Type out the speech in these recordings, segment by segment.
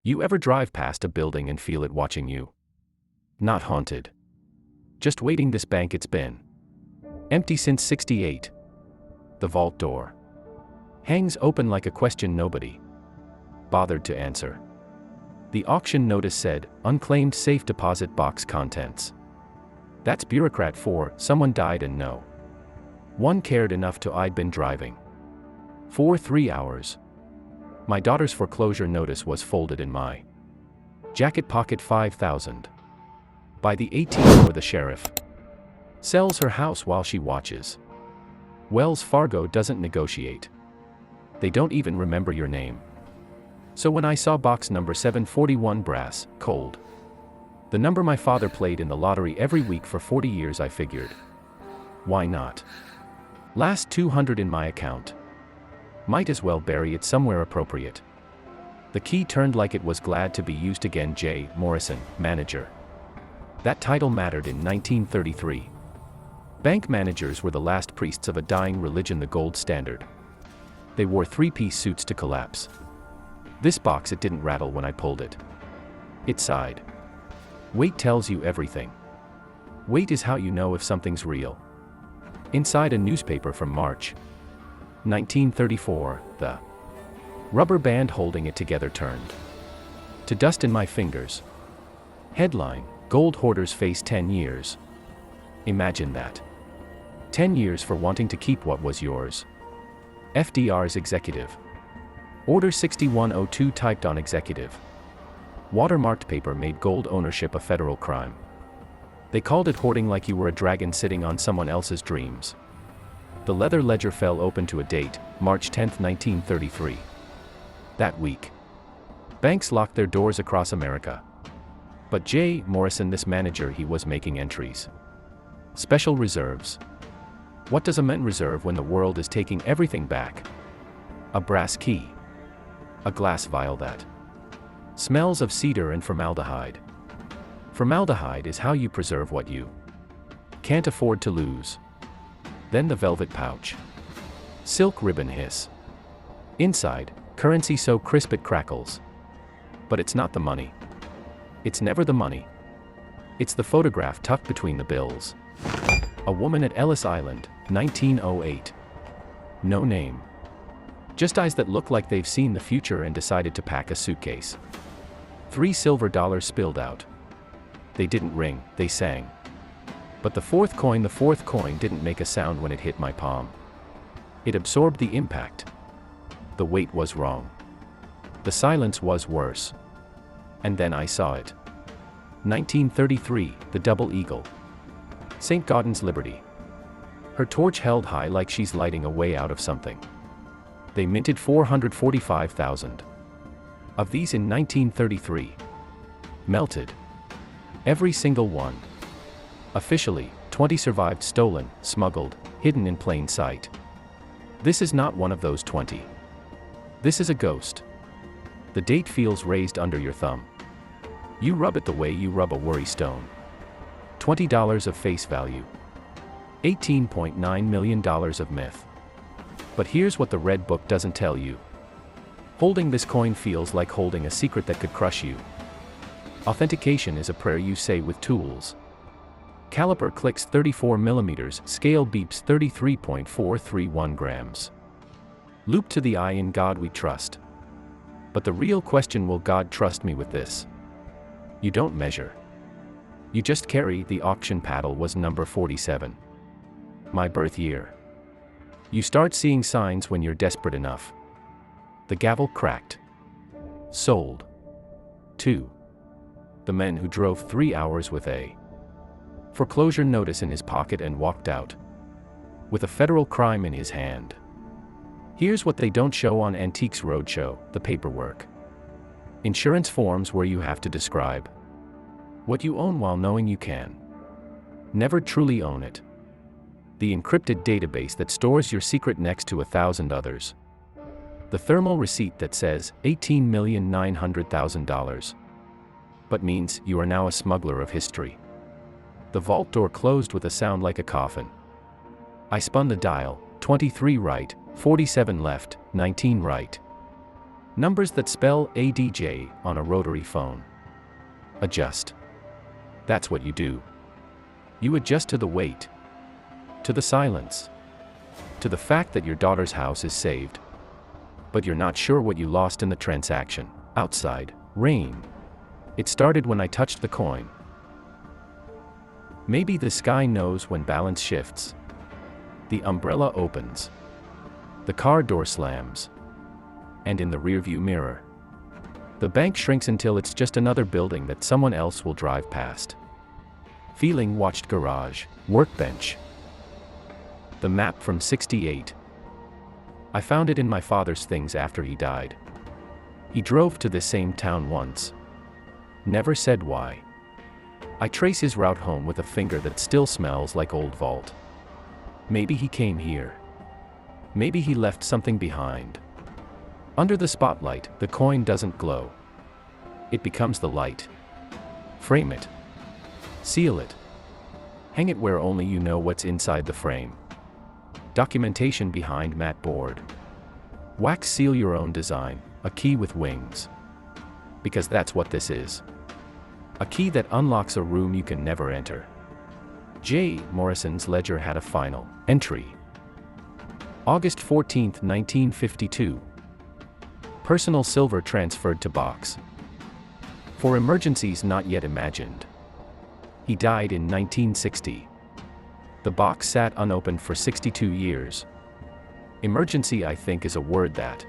You ever drive past a building and feel it watching you? Not haunted. Just waiting. This bank, it's been empty since '68. The vault door hangs open like a question nobody bothered to answer. The auction notice said, unclaimed safe deposit box contents. That's bureaucrat for, someone died and no one cared enough to. I'd been driving for 3 hours. My daughter's foreclosure notice was folded in my jacket pocket. 5,000. By the 18th, or the sheriff sells her house while she watches. Wells Fargo doesn't negotiate. They don't even remember your name. So when I saw box number 741 brass, cold, the number my father played in the lottery every week for 40 years, I figured, why not? Last 200 in my account. Might as well bury it somewhere appropriate. The key turned like it was glad to be used again. J. Morrison, manager. That title mattered in 1933. Bank managers were the last priests of a dying religion, the gold standard. They wore three-piece suits to collapse. This box, it didn't rattle when I pulled it. It sighed. Weight tells you everything. Weight is how you know if something's real. Inside a newspaper from March 1934, the rubber band holding it together turned to dust in my fingers. Headline: Gold hoarders face 10 years. Imagine that. 10 years for wanting to keep what was yours. FDR's executive order 6102 typed on executive watermarked paper made gold ownership a federal crime. They called it hoarding, like you were a dragon sitting on someone else's dreams. The leather ledger fell open to a date, March 10, 1933. That week, banks locked their doors across America. But J. Morrison, this manager, he was making entries. Special reserves. What does a man reserve when the world is taking everything back? A brass key. A glass vial that smells of cedar and formaldehyde. Formaldehyde is how you preserve what you can't afford to lose. Then the velvet pouch. Silk ribbon hiss. Inside, currency so crisp it crackles. But it's not the money. It's never the money. It's the photograph tucked between the bills. A woman at Ellis Island, 1908. No name. Just eyes that look like they've seen the future and decided to pack a suitcase. 3 silver dollars spilled out. They didn't ring, they sang. But the fourth coin didn't make a sound when it hit my palm. It absorbed the impact. The weight was wrong. The silence was worse. And then I saw it. 1933, the Double Eagle. St. Gaudens Liberty. Her torch held high like she's lighting a way out of something. They minted 445,000 of these in 1933. Melted. Every single one. Officially, 20 survived, stolen, smuggled, hidden in plain sight. This is not one of those 20. This is a ghost. The date feels raised under your thumb. You rub it the way you rub a worry stone. $20 of face value. $18.9 million of myth. But here's what the Red Book doesn't tell you. Holding this coin feels like holding a secret that could crush you. Authentication is a prayer you say with tools. Caliper clicks 34 millimeters, scale beeps 33.431 grams. Loop to the eye, in God we trust. But the real question, will God trust me with this? You don't measure. You just carry. The auction paddle was number 47. My birth year. You start seeing signs when you're desperate enough. The gavel cracked. Sold. 2. The men who drove 3 hours with a foreclosure notice in his pocket and walked out with a federal crime in his hand. Here's what they don't show on Antiques Roadshow: the paperwork. Insurance forms where you have to describe what you own while knowing you can never truly own it. The encrypted database that stores your secret next to 1,000 others. The thermal receipt that says $18,900,000, but means you are now a smuggler of history. The vault door closed with a sound like a coffin. I spun the dial, 23 right, 47 left, 19 right. Numbers that spell ADJ on a rotary phone. Adjust. That's what you do. You adjust to the weight, to the silence, to the fact that your daughter's house is saved. But you're not sure what you lost in the transaction. Outside, rain. It started when I touched the coin. Maybe the sky knows when balance shifts. The umbrella opens. The car door slams. And in the rearview mirror, the bank shrinks until it's just another building that someone else will drive past. Feeling watched garage, workbench. The map from '68. I found it in my father's things after he died. He drove to this same town once. Never said why. I trace his route home with a finger that still smells like old vault. Maybe he came here. Maybe he left something behind. Under the spotlight, the coin doesn't glow. It becomes the light. Frame it. Seal it. Hang it where only you know what's inside the frame. Documentation behind matte board. Wax seal your own design, a key with wings. Because that's what this is. A key that unlocks a room you can never enter. J. Morrison's ledger had a final entry. August 14, 1952. Personal silver transferred to box. For emergencies not yet imagined. He died in 1960. The box sat unopened for 62 years. Emergency, I think, is a word that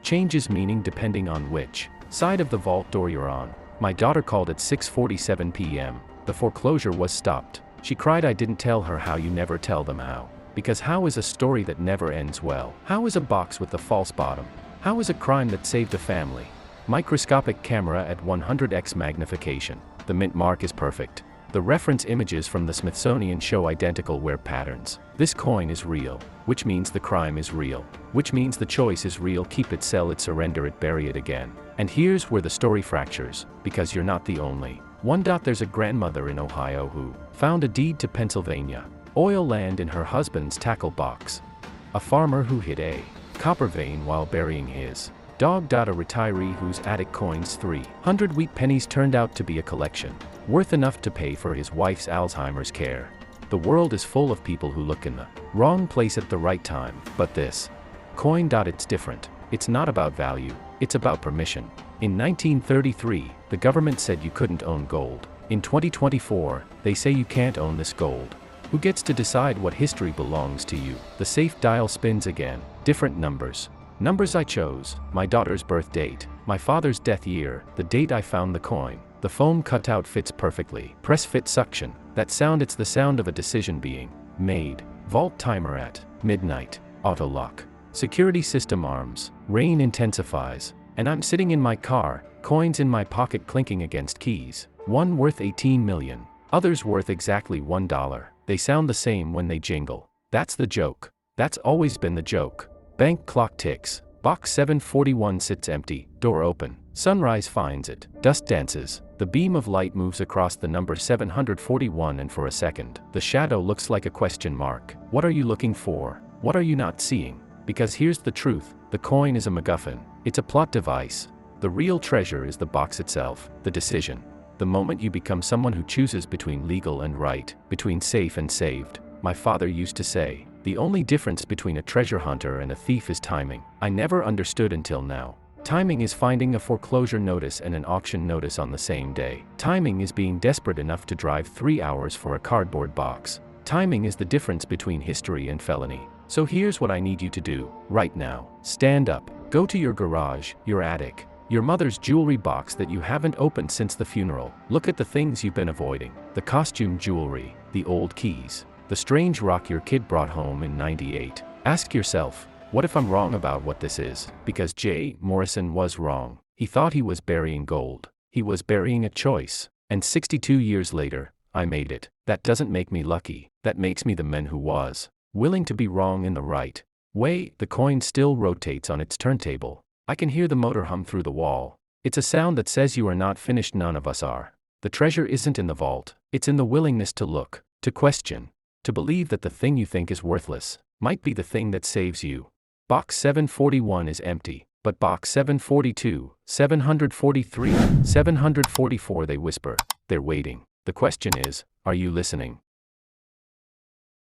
changes meaning depending on which side of the vault door you're on. My daughter called at 6:47 p.m. The foreclosure was stopped. She cried I didn't tell her how. You never tell them how. Because how is a story that never ends well? How is a box with the false bottom? How is a crime that saved a family? Microscopic camera at 100x magnification. The mint mark is perfect. The reference images from the Smithsonian show identical wear patterns. This coin is real, which means the crime is real, which means the choice is real. Keep it, sell it, surrender it, bury it again. And here's where the story fractures, because you're not the only one. There's a grandmother in Ohio who found a deed to Pennsylvania oil land in her husband's tackle box. A farmer who hid a copper vein while burying his dog. A retiree whose attic coins 300 wheat pennies turned out to be a collection worth enough to pay for his wife's Alzheimer's care. The world is full of people who look in the wrong place at the right time, but this coin. It's different. It's not about value, it's about permission. In 1933, the government said you couldn't own gold. In 2024, they say you can't own this gold. Who gets to decide what history belongs to you? The safe dial spins again. Different numbers. Numbers I chose: my daughter's birth date, my father's death year, the date I found the coin. The foam cutout fits perfectly. Press fit suction. That sound, it's the sound of a decision being made. Vault timer at midnight. Auto lock. Security system arms. Rain intensifies. And I'm sitting in my car, coins in my pocket clinking against keys. One worth 18 million. Others worth exactly $1. They sound the same when they jingle. That's the joke. That's always been the joke. Bank clock ticks. Box 741 sits empty, door open. Sunrise finds it. Dust dances. The beam of light moves across the number 741, and for a second, the shadow looks like a question mark. What are you looking for? What are you not seeing? Because here's the truth. The coin is a MacGuffin. It's a plot device. The real treasure is the box itself, the decision. The moment you become someone who chooses between legal and right, between safe and saved. My father used to say, the only difference between a treasure hunter and a thief is timing. I never understood until now. Timing is finding a foreclosure notice and an auction notice on the same day. Timing is being desperate enough to drive 3 hours for a cardboard box. Timing is the difference between history and felony. So here's what I need you to do, right now. Stand up, go to your garage, your attic, your mother's jewelry box that you haven't opened since the funeral. Look at the things you've been avoiding. The costume jewelry, the old keys, the strange rock your kid brought home in '98. Ask yourself, what if I'm wrong about what this is? Because J. Morrison was wrong. He thought he was burying gold. He was burying a choice. And 62 years later, I made it. That doesn't make me lucky. That makes me the man who was willing to be wrong in the right way. The coin still rotates on its turntable. I can hear the motor hum through the wall. It's a sound that says you are not finished. None of us are. The treasure isn't in the vault. It's in the willingness to look, to question, to believe that the thing you think is worthless might be the thing that saves you. Box 741 is empty, but But box 742, 743, 744, they whisper. They're waiting. The question is, are you listening?